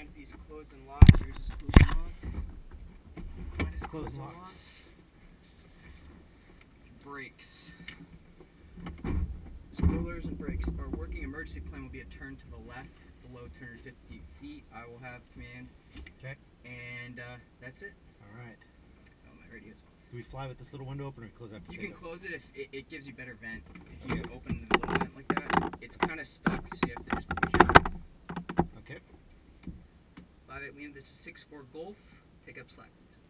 canopy's closed and locked. Yours is closed and locked. Mine is closed and locked. Brakes. Spoilers and brakes. Our working emergency plan will be a turn to the left below 250 feet. I will have command. Okay. And that's it. Alright. Oh, my radio's on. Do we fly with this little window open or close that? You can close it if it gives you better vent. If you open the little vent like that, it's kind of stuck, so you have to just push it out. Okay. 58 Liam, this is 6-4 Golf. Take up slack, please.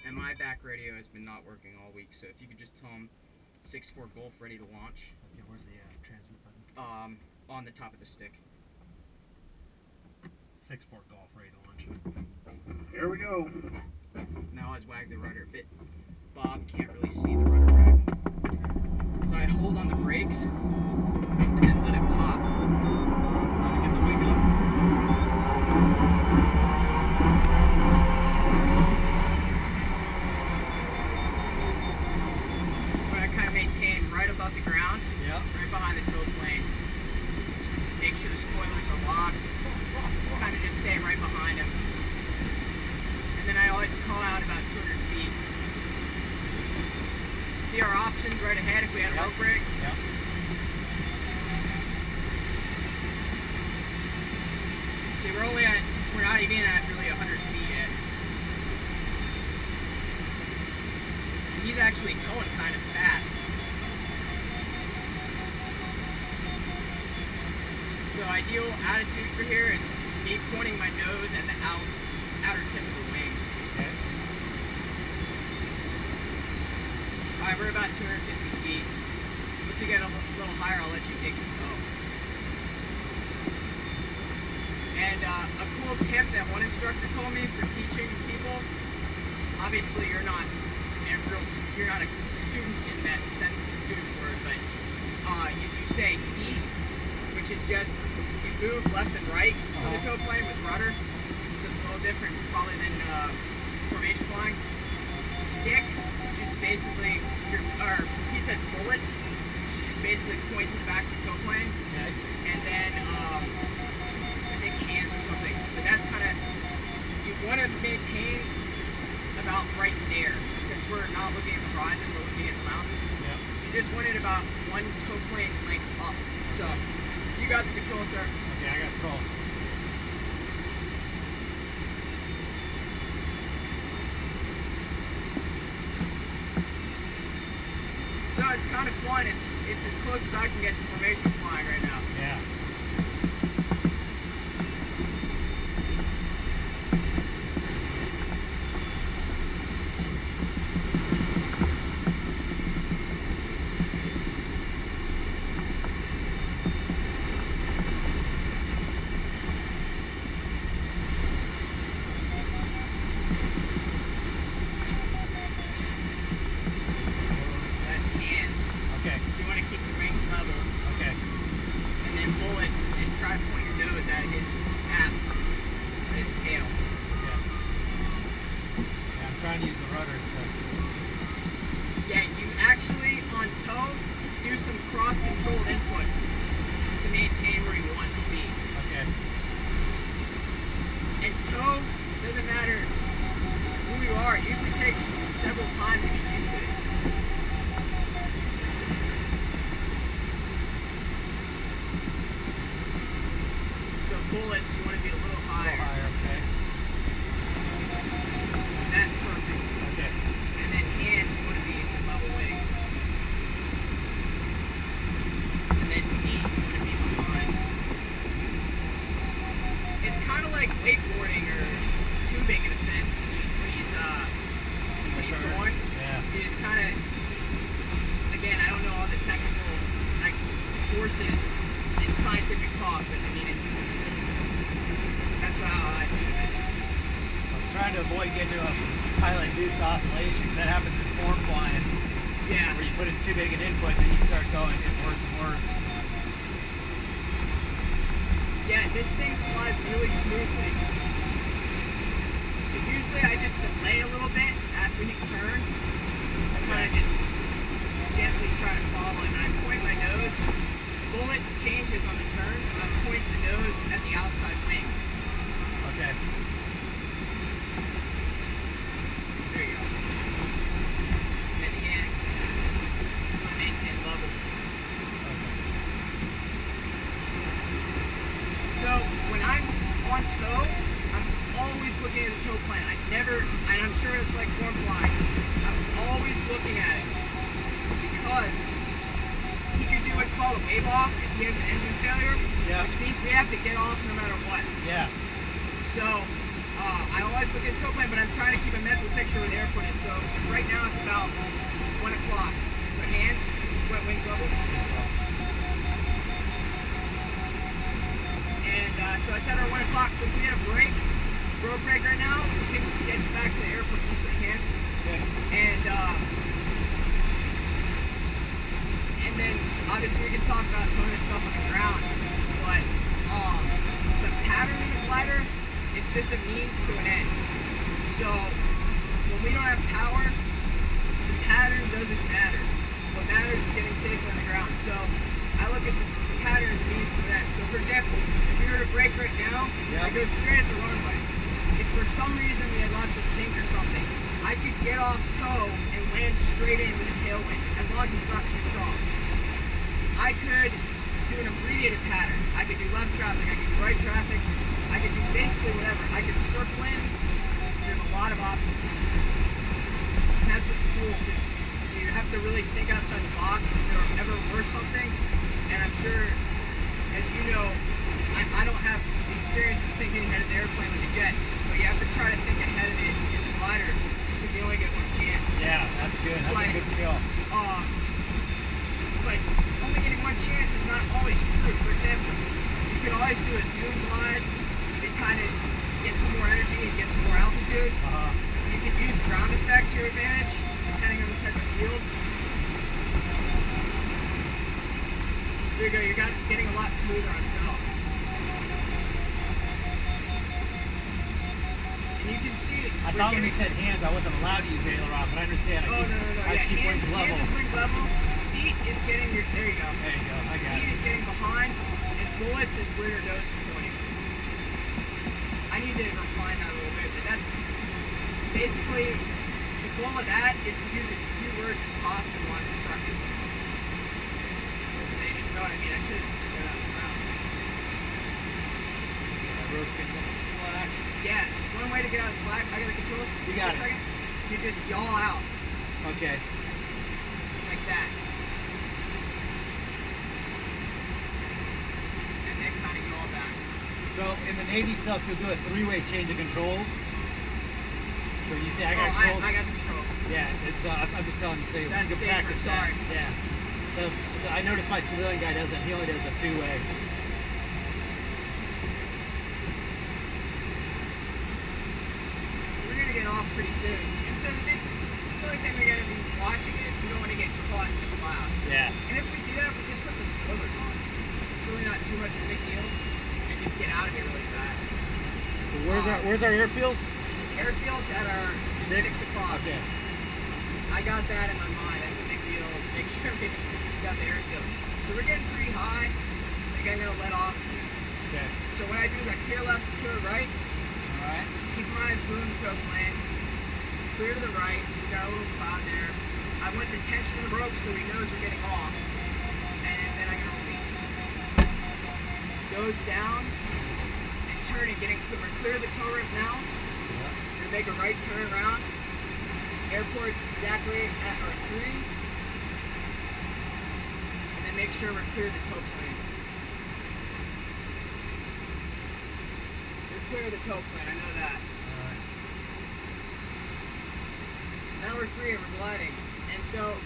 And my back radio has been not working all week, so if you could just tell them 6-4 Golf ready to launch. Okay, where's the transmit button? On the top of the stick. 6-4 Golf ready to launch. Here we go. Now let's wag the rudder a bit. Bob can't really see the rudder rack. So I hold on the brakes and then let it pop. Let me get the wing up. But I kind of maintain right above the ground. Yep. Right behind the tow plane. So make sure the spoilers are locked. Kind of just stay right behind him. And then I always call out about 200 feet. See our options right ahead if we had a rope break? Yep. See, we're not even at really 100 feet yet. And he's actually towing kind of fast. So ideal attitude for here is me pointing my nose at the outer tip of the wing. Okay. Alright, we're about 250 feet. Once you get a little higher, I'll let you take the tow. And a cool tip that one instructor told me for teaching people, obviously you're not a student in that sense of a student word, but as you say feet, which is just you move left and right on the tow plane with rudder, so it's a little different probably than formation flying. Stick, which is basically he said bullets, which is basically point to the back of the tow plane, Okay. and then I think hands or something. But that's kind of you want to maintain about right there. Since we're not looking at the horizon, we're looking at the mountains. Yep. You just want it about one tow plane's length up. So you got the control, sir. Okay, I got controls. So it's kind of fun. It's as close as I can get to formation flying right now. Yeah. That's hands. Okay. So you want to keep the wings level. Okay. And then bullets, just try to point your nose at his tail. Yeah. I'm trying to use the rudders to... Yeah, you actually, on tow, do some cross-controlled inputs to maintain where you want to be. Okay. And tow, doesn't matter who you are, it usually takes several times to get used to it. So bullets, you want to be a little higher. Okay. And that's perfect. Okay. And then hands, you want to be in level wings. And then feet, you want to be behind. It's kind of like wakeboarding or tubing in a sense when he's going. Yeah. You just kind of, again, I don't know all the technical forces and scientific talk, but I mean that's how I do it. I'm trying to avoid getting to a pilot-induced oscillation. That happens in form flying. Yeah. Where you put in too big an input, then you start going, it's worse and worse. Yeah, this thing flies really smoothly. So usually I just delay a little bit after he turns. I kind of just gently try to follow, and I point my nose call a wave off if he has an engine failure, Yeah. which means we have to get off no matter what. Yeah. So, I always look at tow plane, but I'm trying to keep a mental picture where the airport is. So, right now it's about 1 o'clock. So, hands, wet wings level. And so I set our 1 o'clock. So, if we had a break, road break right now, we can get back to the airport just with hands. Okay. And then obviously we can talk about some of this stuff on the ground, but the pattern in the glider is just a means to an end. So when we don't have power, the pattern doesn't matter. What matters is getting safe on the ground. So I look at the pattern as a means to an end. So for example, if we were to brake right now, I go straight at the runway. If for some reason we had lots of sink or something, I could get off tow and land straight in with a tailwind, as long as it's not too strong. I could do an abbreviated pattern. I could do left traffic, I could do right traffic, I could do basically whatever. I could circle in. There's a lot of options. And that's what's cool, because you have to really think outside the box if there ever were something. And I'm sure, as you know, I don't have the experience of thinking ahead of the airplane with the jet, but you have to try to think ahead of it in the glider, because you only get one chance. Yeah, that's good. That's a good skill. But only getting one chance is not always true. For example, you could always do a zoom glide to kind of get some more energy and get some more altitude. You could use ground effect to your advantage, depending on the type of field. There you go, you're getting a lot smoother on film. And you can see I thought when you said hands, I wasn't allowed to use aileron, but I understand. No. I keep wings level. Hands is wing level. Feet is getting your, there you go. There you go, I got it. Feet is getting behind, and bullets is where your nose is pointing. I need to refine that a little bit, but that's basically, the goal of that is to use as few words as possible on instructions. So you just know what I mean. I should have said that on the ground. Road's getting a little slack. Yeah, one way to get out of slack, I got the controls. You got it. Second. You just yaw out. Okay. Like that. And then kind of yaw back. So in the Navy stuff, you'll do a three-way change of controls. So you say, I got controls. I got the controls. Yeah, it's. I'm just telling you, so you That's can safer, practice sorry. that. Yeah. So I noticed my civilian guy does it. He only does a two-way. So we're gonna get off pretty soon. And so the only thing we're gonna be watching is we don't want to get caught in the cloud. Yeah. And if we do that, we just put the spoilers on. It's really not too much of a big deal. And just get out of here really fast. So where's our airfield? Airfield's at our 6 o'clock. Okay. I got that in my mind. That's a big deal. Make sure we got the airfield. So we're getting pretty high. I think I'm gonna let off soon. Okay. So what I do is I clear left, clear right. Alright. Keep my eyes blue in the tow plane. Clear to the right. We got a little cloud there. I want the tension of the rope so he knows we're getting off. And then I'm gonna release. Goes down and turn and getting clear. We're clear of the tow rope now. We're gonna make a right turn around. Airport's exactly at our 3. And then make sure we're clear of the tow plane. You're clear of the tow plane, I know that. Alright. So now we're free and we're gliding. And so,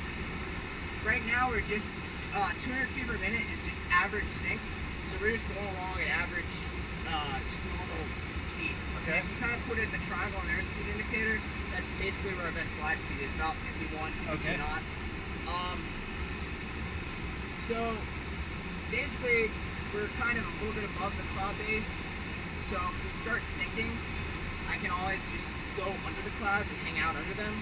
right now we're just, 200 feet per minute is just average sync. So we're just going along at average, just normal speed. Okay. And if you kind of put it in the triangle on the airspeed indicator, that's basically where our best glide speed is, about 51 Okay. knots. So, basically, we're kind of a little bit above the cloud base. So if we start sinking, I can always just go under the clouds and hang out under them.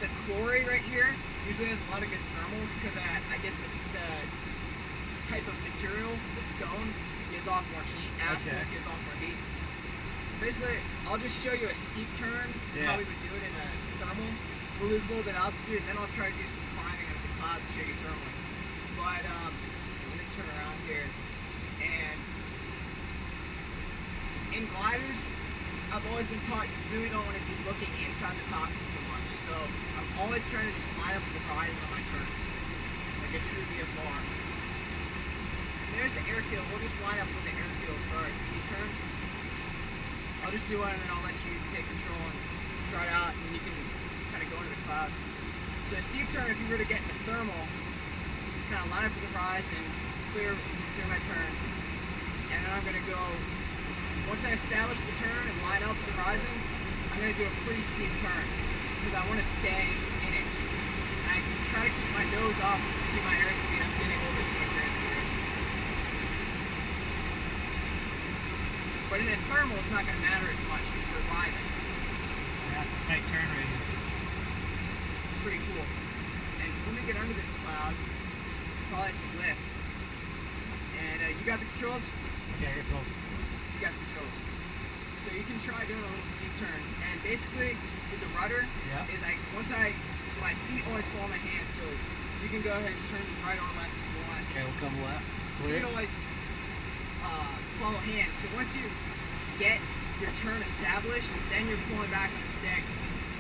The quarry right here usually has a lot of good thermals because I guess the type of material, the stone, gives off more heat. Asphalt gives off more heat. Basically, I'll just show you a steep turn, how we would do it in a thermal. We'll lose a little bit of altitude, and then I'll try to do some climbing under the clouds to show you thermal. But I'm going to turn around here. And in gliders, I've always been taught you really don't want to be looking inside the cockpit too much. So I'm always trying to just line up with the horizon on my turns. Like airfield, we'll just line up with the airfield for our speed turn. I'll just do one and then I'll let you take control and try it out, and you can kind of go into the clouds. So steep turn, if you were to get into thermal, kind of line up with the horizon, clear my turn, and then I'm going to go, once I establish the turn and line up the horizon, I'm going to do a pretty steep turn, because I want to stay in it. And I try to keep my nose off to keep my airspeed. I'm getting a little bit too much airspeed. But in a thermal, it's not going to matter as much because you're rising. Yeah, that's a tight turn radius. It's pretty cool. And when we get under this cloud, probably some lift. And you got the controls? Yeah, controls. You got the controls. So you can try doing a little steep turn. And basically, with the rudder, my feet always fall in my hands, so you can go ahead and turn right or left if you want. Okay, we'll come left. You can always follow hands. So once you get your turn established, then you're pulling back on the stick,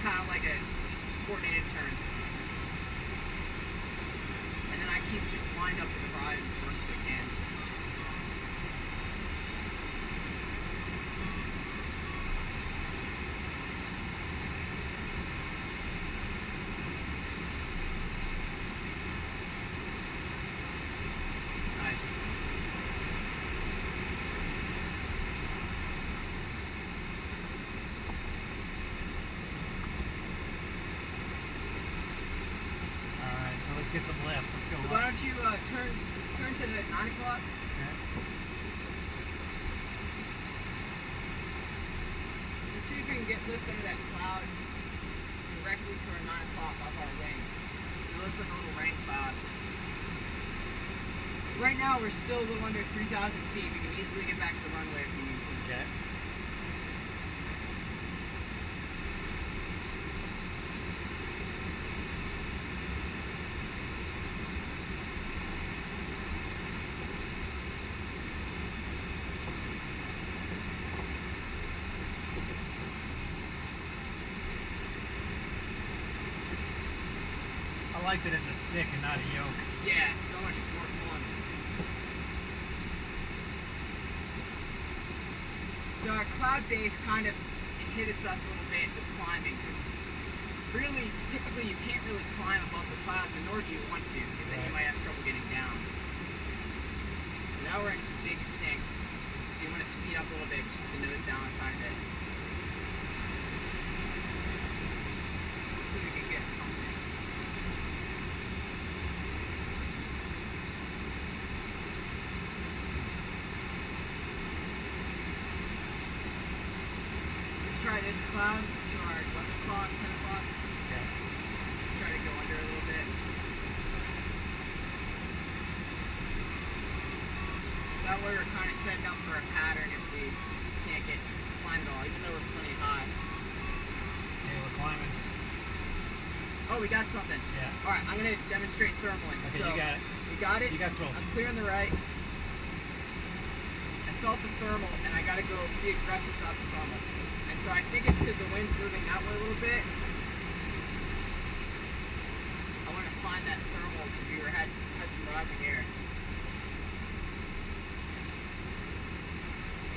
kind of like a coordinated turn. And then I keep just lined up with the horizon as much as I can. Get some lift. Let's go. So why don't you turn to the 9 o'clock? Okay. Let's see if we can get lift under that cloud directly to our 9 o'clock off our wing. It looks like a little rain cloud. So right now we're still a little under 3,000 feet. We can easily get back to the runway if we need to. Okay. I like that it's a stick and not a yoke. Yeah, it's so much more fun. So our cloud base kind of inhibits us a little bit with climbing, because really, typically you can't really climb above the clouds, and nor do you want to, because then you might have trouble getting down. Now we're in some big sink, so you want to speed up a little bit, keep the nose down a tiny bit. Hopefully we can get something. Try this cloud to our 11 o'clock, 10 o'clock. Okay. Just try to go under a little bit. That way we're kind of setting up for a pattern if we can't get climb at all, even though we're plenty high. Okay, we're climbing. Oh, we got something. Yeah. Alright, I'm going to demonstrate thermaling. Okay, so, you got it. We got it. You got controls. I'm clear on the right. I felt the thermal, and I got to go be aggressive throughout the thermal. So I think it's because the wind's moving that way a little bit. I want to find that thermal because we had some rising air.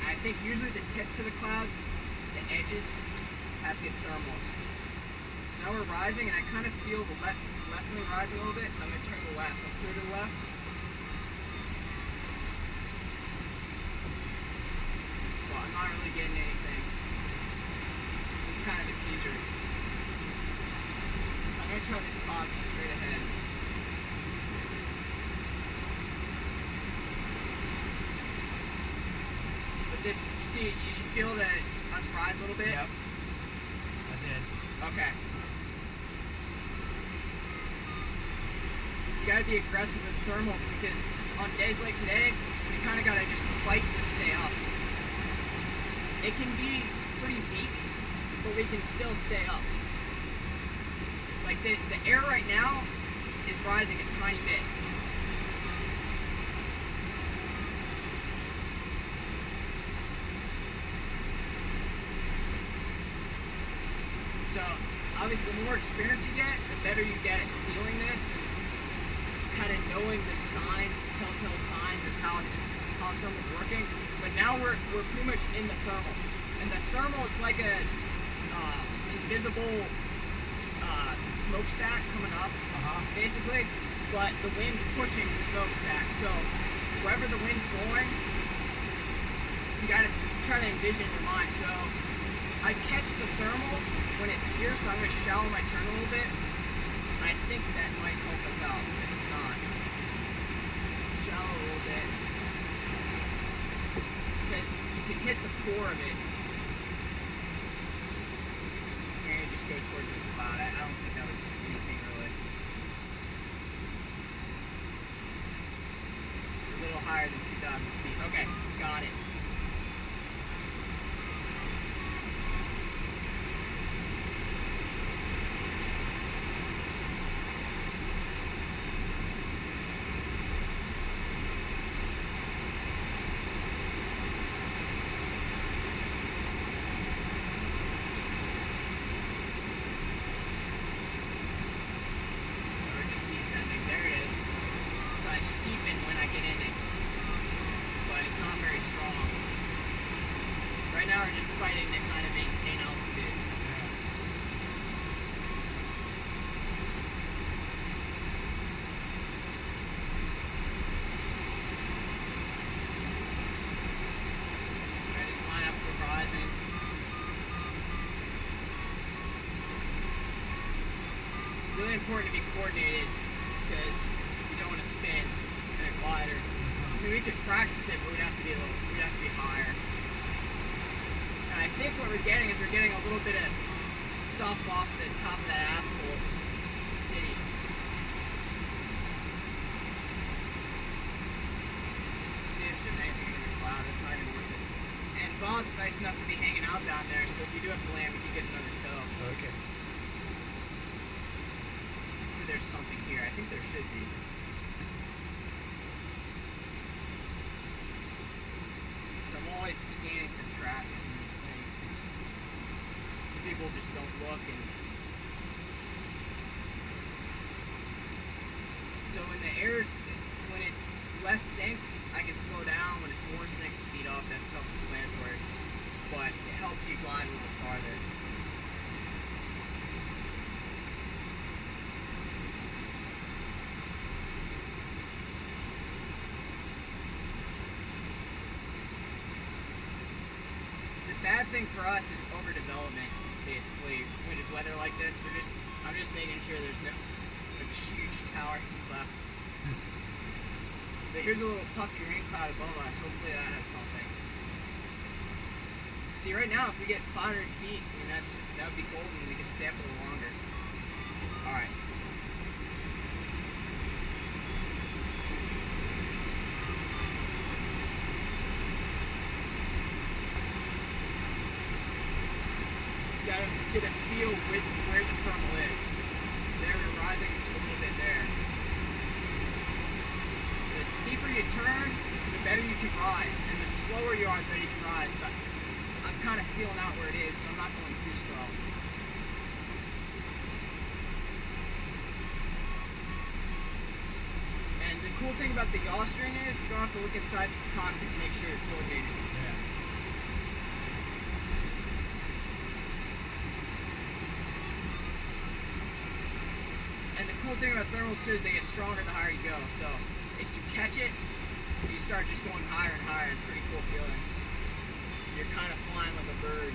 And I think usually the tips of the clouds, the edges, have good thermals. So now we're rising, and I kind of feel the left wing rising a little bit, so I'm going to turn to the left. I'm clear to the left. Well, I'm not really getting anything. Kind of a teaser. So I'm going to try this cloud just straight ahead. But this, you see, you should feel that us rise a little bit? Yep. I did. Okay. You gotta be aggressive with thermals because on days like today, you kind of gotta just fight to stay up. It can be pretty weak, but we can still stay up. Like the air right now is rising a tiny bit. So obviously the more experience you get, the better you get at feeling this and kind of and knowing the signs, the telltale signs of how thermal's working. But now we're pretty much in the thermal, and the thermal, it's like a invisible smokestack coming up, basically. But the wind's pushing the smokestack, so wherever the wind's going, you gotta try to envision in your mind. So I catch the thermal when it's here, so I'm gonna shallow my turn a little bit. I think that might help us out, if it's not. Shallow a little bit. Because you can hit the core of it. And just go towards this cloud. I don't think that was anything really. It's a little higher than 2,000 feet. Okay, got it. Now we're just fighting to kind of maintain altitude. I just line up the horizon. Really important to be coordinated because you don't want to spin in a glider. I mean, we could practice it, but we'd have to be higher. I think what we're getting is we're getting a little bit of stuff off the top of that asphalt city. See if there's anything in the cloud that's not even worth it. And Bob's nice enough to be hanging out down there, so if you do have to land, we can get another tow. Okay. Maybe there's something here. I think there should be. So I'm always scanning for traffic. People just don't look, and so when the air's, when it's less sync, I can slow down. When it's more sync, speed up. That's self-explanatory, but it helps you glide a little farther. The bad thing for us is overdevelopment. Basically, with weather like this, I'm just making sure there's no huge tower left. But here's a little puffy rain cloud above us. Hopefully that has something. See, right now, if we get 500 feet, I mean, that would be golden. We can stay up a little longer. All right. Got to get a feel with where the thermal is. There, we're rising just a little bit there. The steeper you turn, the better you can rise, and the slower you are, the better you can rise. But I'm kind of feeling out where it is, so I'm not going too slow. And the cool thing about the yaw string is you don't have to look inside the cockpit to make sure you're coordinated. Yeah. And the cool thing about thermals too is they get stronger the higher you go. So if you catch it, you start just going higher and higher. It's a pretty cool feeling. You're kind of flying like a bird.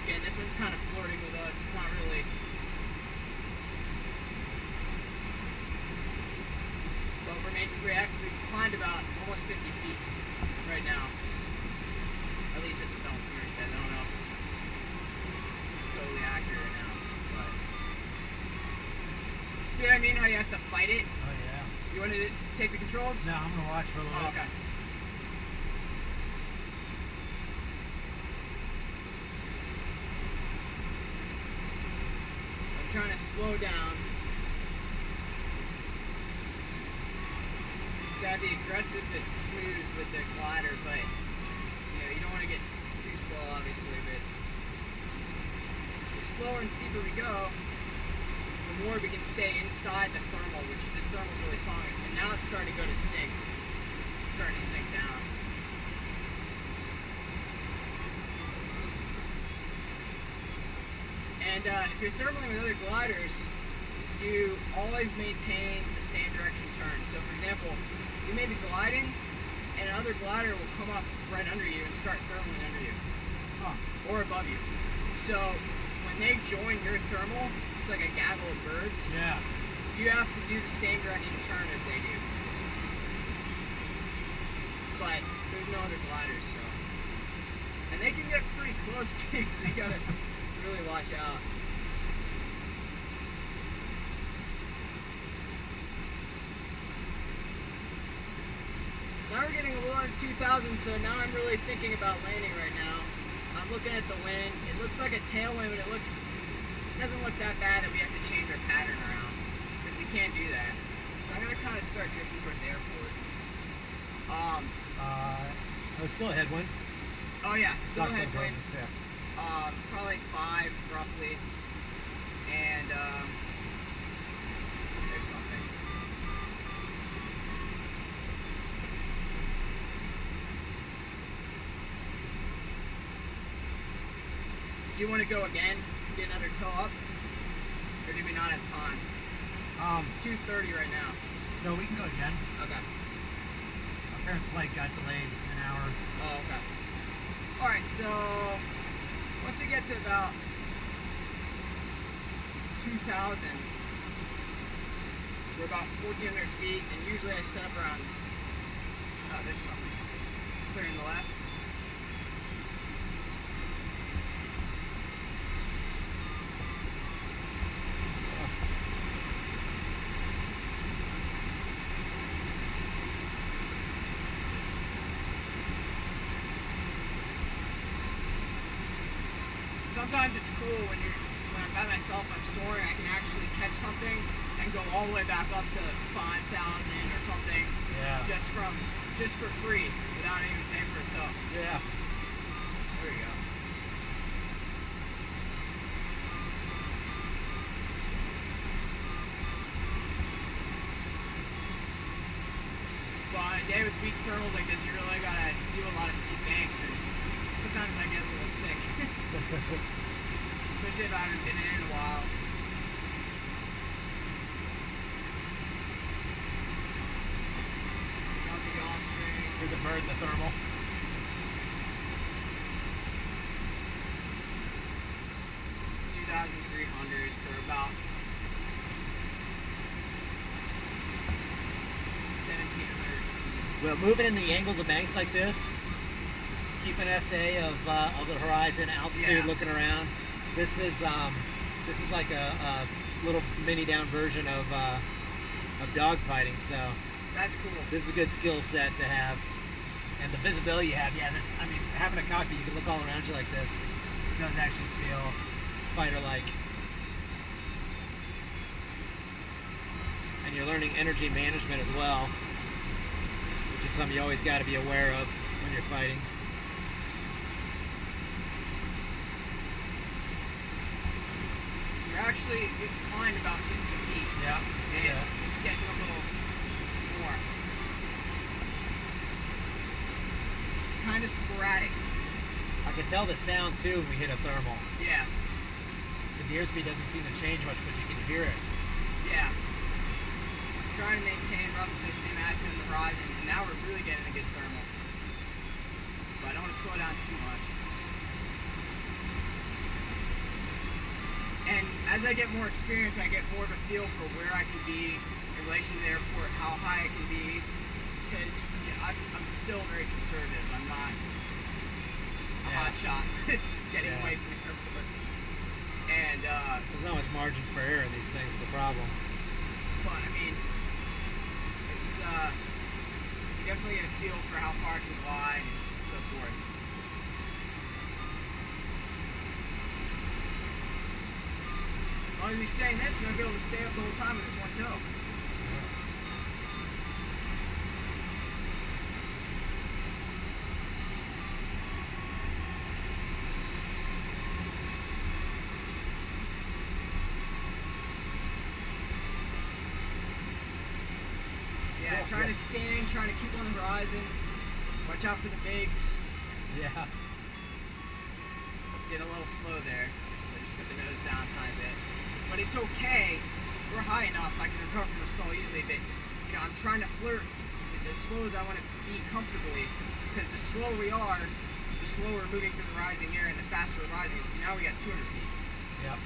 Again, this one's kind of flirting with us. It's not really. We've climbed about almost 50 feet right now. At least it's what the altimeter says. I don't know if it's totally accurate right now. But see what I mean? How you have to fight it? Oh yeah. You want to take the controls? No, I'm gonna watch for a little bit. Okay. So I'm trying to slow down. gotta be aggressive but smooth with the glider, but you know, you don't want to get too slow, obviously, but the slower and steeper we go, the more we can stay inside the thermal, which this thermal's really strong, and now it's starting to go to sink. It's starting to sink down. And if you're thermaling with other gliders, you always maintain the same direction turn. So for example, you may be gliding, and another glider will come up right under you and start thermaling under you. Or above you. So when they join your thermal, it's like a gaggle of birds. Yeah. You have to do the same direction turn as they do. But there's no other gliders, so. And they can get pretty close to you, so you gotta really watch out. So now we're getting a little under 2,000, so now I'm really thinking about landing right now. I'm looking at the wind. It looks like a tailwind, but it doesn't look that bad that we have to change our pattern around, because we can't do that. So I'm gonna kind of start drifting towards the airport. Still a headwind. Oh yeah, still a headwind. Yeah. Probably like 5 roughly, and there's something. Do you want to go again, get another tow up, or did we not have time? It's 2:30 right now. No, we can go again. Okay. Our parents' flight got delayed an hour. Oh, okay. Alright, so once we get to about 2,000, we're about 1,400 feet, and usually I set up around, oh, there's something, clearing the left. Sometimes it's cool when I'm by myself, I'm soaring, I can actually catch something and go all the way back up to 5,000 or something. Yeah. Just for free, without even paying for a tow. Yeah. There we go. But on a day with weak thermals like this, you really gotta do a lot of steep banks, and sometimes I get a little sick. Especially if I haven't been in a while. Got the yaw string. There's a bird in the thermal. $2,300, so about 1,700. Well, moving in the angles of banks like this, keep an SA of the horizon, altitude, looking around. This is like a little mini down version of dogfighting. So that's cool. This is a good skill set to have, and the visibility you have. Yeah, I mean, having a cockpit, you can look all around you like this. It does actually feel fighter-like, and you're learning energy management as well, which is something you always got to be aware of when you're fighting. Actually, we've climbed about 50 feet. Yeah. And it's getting a little more. It's kind of sporadic. I can tell the sound too when we hit a thermal. Yeah. Because the airspeed doesn't seem to change much, but you can hear it. Yeah. I'm trying to maintain roughly the same attitude in the horizon, and now we're really getting a good thermal. But I don't want to slow down too much. And as I get more experience, I get more of a feel for where I can be in relation to the airport, how high I can be, because I'm still very conservative. I'm not a hot shot getting away from the airport. And there's not much margin for error in these things is the problem. But I mean, it's you definitely get a feel for how far I can fly and so forth. As long as we stay in this, we're going to be able to stay up the whole time in this one tow. Trying to scan, trying to keep on the horizon. Watch out for the bigs. Yeah. Get a little slow there. So just put the nose down a tiny bit. But it's okay. We're high enough. I can recover from a stall easily. But you know, I'm trying to flirt as slow as I want to be comfortably. Because the slower we are, the slower we're moving through the rising air, and the faster we're rising. So now we got 200 feet. Yep.